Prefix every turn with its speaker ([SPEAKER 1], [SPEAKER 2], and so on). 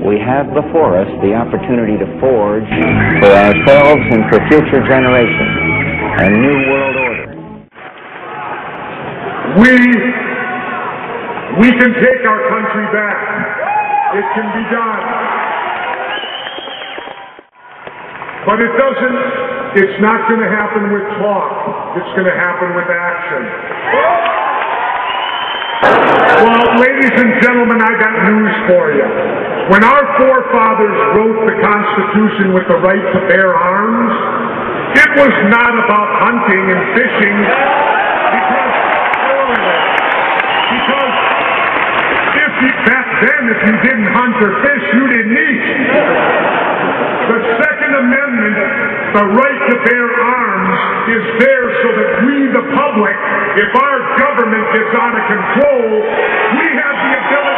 [SPEAKER 1] we have before us the opportunity to forge for ourselves and for future generations a new world order.
[SPEAKER 2] We can take our country back. It can be done. But it's not going to happen with talk. It's going to happen with action. Well, ladies and gentlemen, I got news for you. When our forefathers wrote the Constitution with the right to bear arms, it was not about hunting and fishing, because back then, if you didn't hunt or fish, you didn't eat. The Second Amendment, the right to bear arms, is there so that we, the public, if our government gets out of control, we have the ability